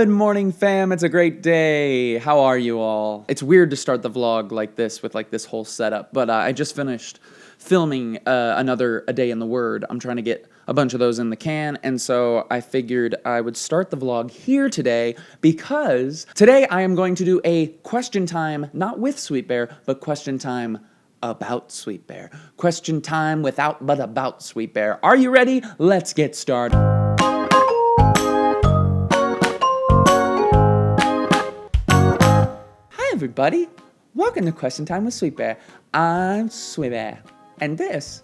Good morning, fam. It's a great day. How are you all? It's weird to start the vlog like this with like this whole setup, but I just finished filming another A Day in the Word. I'm trying to get a bunch of those in the can, and so I figured I would start the vlog here today because today I am going to do a question time, not with Sweet Bear, but question time about Sweet Bear. Question time without but about Sweet Bear. Are you ready? Let's get started. Hi everybody, welcome to Question Time with Sweet Bear. I'm Sweet Bear, and this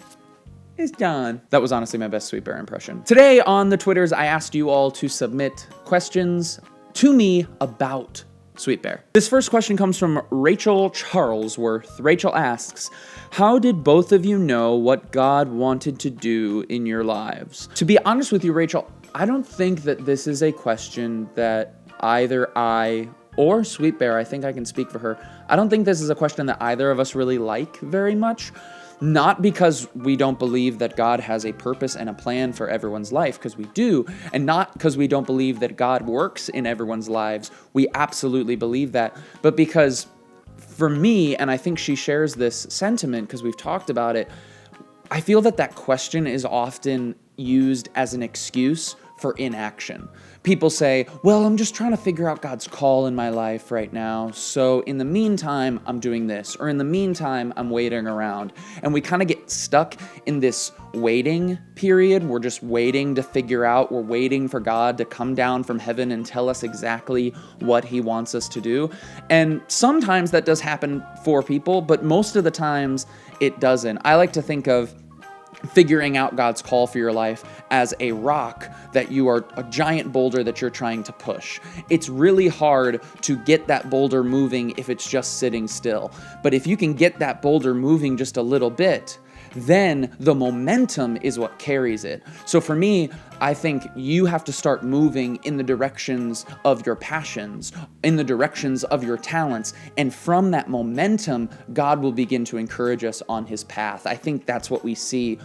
is Jon. That was honestly my best Sweet Bear impression. Today on the Twitters, I asked you all to submit questions to me about Sweet Bear. This first question comes from Rachel Charlesworth. Rachel asks, how did both of you know what God wanted to do in your lives? To be honest with you, Rachel, I don't think that this is a question that either I or Sweet Bear, I think I can speak for her, I don't think this is a question that either of us really like very much. Not because we don't believe that God has a purpose and a plan for everyone's life, because we do, and not because we don't believe that God works in everyone's lives. We absolutely believe that, but because for me, and I think she shares this sentiment because we've talked about it, I feel that that question is often used as an excuse for inaction. People say, well, I'm just trying to figure out God's call in my life right now, so in the meantime, I'm doing this, or in the meantime, I'm waiting around. And we kind of get stuck in this waiting period. We're just waiting to figure out, we're waiting for God to come down from heaven and tell us exactly what he wants us to do. And sometimes that does happen for people, but most of the times it doesn't. I like to think of figuring out God's call for your life as a rock that you are a giant boulder that you're trying to push. It's really hard to get that boulder moving if it's just sitting still. But if you can get that boulder moving just a little bit, then the momentum is what carries it. So for me, I think you have to start moving in the directions of your passions, in the directions of your talents, and from that momentum, God will begin to encourage us on his path. I think that's what we see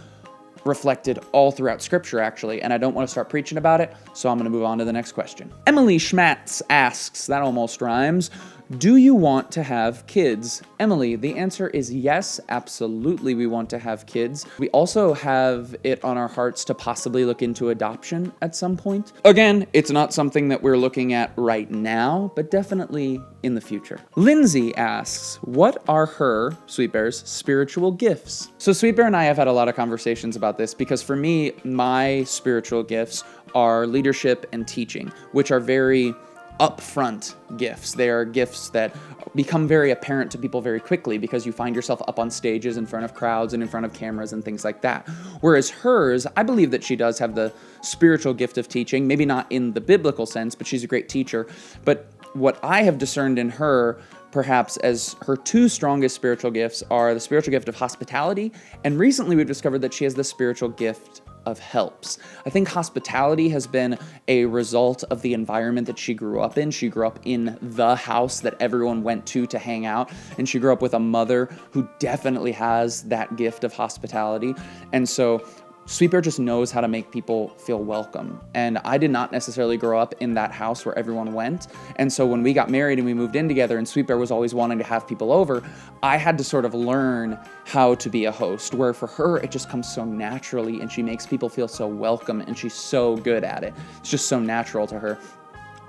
reflected all throughout Scripture, actually, and I don't want to start preaching about it, so I'm going to move on to the next question. Emily Schmatz asks, that almost rhymes, do you want to have kids? Emily, the answer is yes, absolutely we want to have kids. We also have it on our hearts to possibly look into adoption at some point. Again, it's not something that we're looking at right now, but definitely in the future. Lindsay asks, what are her, Sweet Bear's, spiritual gifts? So Sweet Bear and I have had a lot of conversations about this because for me, my spiritual gifts are leadership and teaching, which are very upfront gifts. They are gifts that become very apparent to people very quickly because you find yourself up on stages in front of crowds and in front of cameras and things like that. Whereas hers, I believe that she does have the spiritual gift of teaching, maybe not in the biblical sense, but she's a great teacher. But what I have discerned in her, perhaps as her two strongest spiritual gifts, are the spiritual gift of hospitality, and recently we've discovered that she has the spiritual gift of helps. I think hospitality has been a result of the environment that she grew up in. She grew up in the house that everyone went to hang out, and she grew up with a mother who definitely has that gift of hospitality. And so Sweet Bear just knows how to make people feel welcome. And I did not necessarily grow up in that house where everyone went. And so when we got married and we moved in together and Sweet Bear was always wanting to have people over, I had to sort of learn how to be a host, where for her, it just comes so naturally and she makes people feel so welcome and she's so good at it. It's just so natural to her.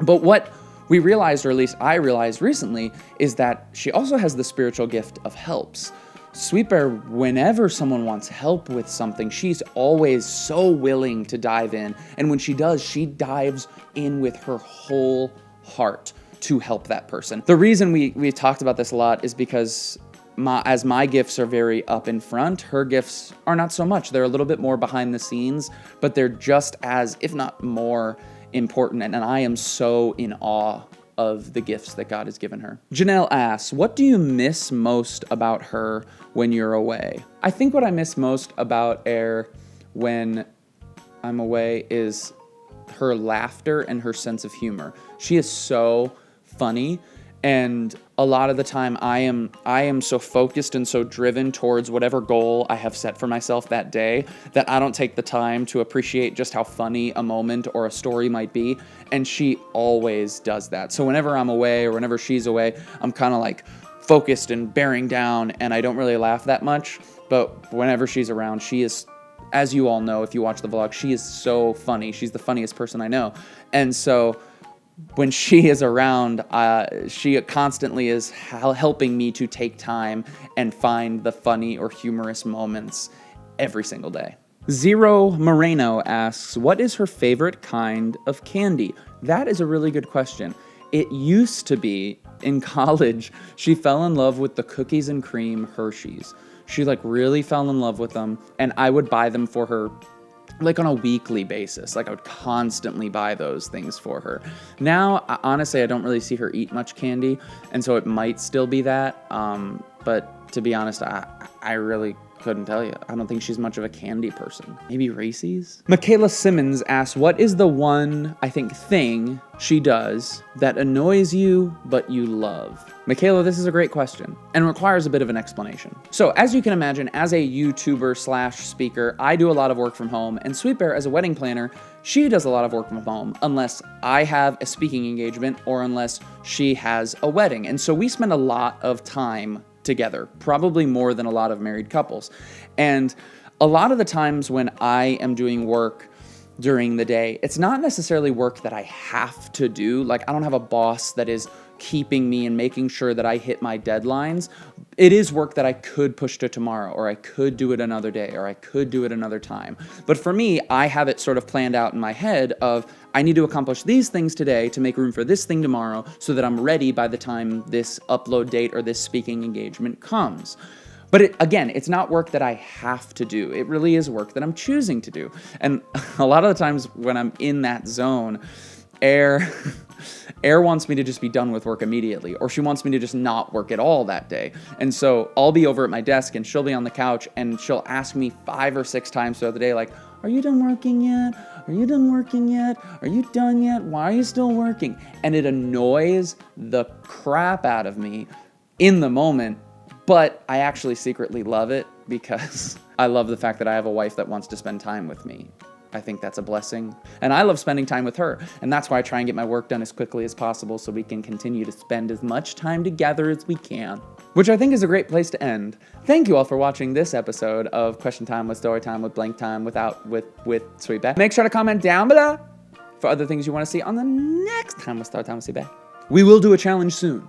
But what we realized, or at least I realized recently, is that she also has the spiritual gift of helps. Sweet Bear, whenever someone wants help with something, she's always so willing to dive in. And when she does, she dives in with her whole heart to help that person. The reason we talked about this a lot is because as my gifts are very up in front, her gifts are not so much. They're a little bit more behind the scenes, but they're just as, if not more, important. And I am so in awe of the gifts that God has given her. Janelle asks, what do you miss most about her when you're away? I think what I miss most about Air when I'm away is her laughter and her sense of humor. She is so funny, And a lot of the time I am so focused and so driven towards whatever goal I have set for myself that day that I don't take the time to appreciate just how funny a moment or a story might be. And she always does that. So whenever I'm away or whenever she's away, I'm kind of like focused and bearing down, and I don't really laugh that much. But whenever she's around, she is, as you all know if you watch the vlog, she is so funny. She's the funniest person I know. And so when she is around, she constantly is helping me to take time and find the funny or humorous moments every single day. Zero Moreno asks, what is her favorite kind of candy? That is a really good question. It used to be, in college, she fell in love with the cookies and cream Hershey's. She like really fell in love with them, and I would buy them for her like on a weekly basis. Like I would constantly buy those things for her. Now, honestly, I don't really see her eat much candy, and so it might still be that. But to be honest, I really couldn't tell you. I don't think she's much of a candy person. Maybe Reese's? Michaela Simmons asks, what is the one, I think, thing she does that annoys you but you love? Michaela, this is a great question and requires a bit of an explanation. So as you can imagine, as a YouTuber / speaker, I do a lot of work from home, and Sweet Bear, as a wedding planner, she does a lot of work from home unless I have a speaking engagement or unless she has a wedding. And so we spend a lot of time together, probably more than a lot of married couples. And a lot of the times when I am doing work during the day, it's not necessarily work that I have to do. Like I don't have a boss that is keeping me and making sure that I hit my deadlines. It is work that I could push to tomorrow, or I could do it another day, or I could do it another time. But for me, I have it sort of planned out in my head of I need to accomplish these things today to make room for this thing tomorrow so that I'm ready by the time this upload date or this speaking engagement comes. But again, it's not work that I have to do. It really is work that I'm choosing to do. And a lot of the times when I'm in that zone, Air wants me to just be done with work immediately, or she wants me to just not work at all that day. And so I'll be over at my desk and she'll be on the couch and she'll ask me 5 or 6 times throughout the day, like, are you done working yet? Are you done working yet? Are you done yet? Why are you still working? And it annoys the crap out of me in the moment, but I actually secretly love it because I love the fact that I have a wife that wants to spend time with me. I think that's a blessing. And I love spending time with her. And that's why I try and get my work done as quickly as possible so we can continue to spend as much time together as we can. Which I think is a great place to end. Thank you all for watching this episode of Question Time with Story Time with Blank Time with Sweet Bear. Make sure to comment down below for other things you want to see on the next time with Story Time with Sweet Bear. We will do a challenge soon.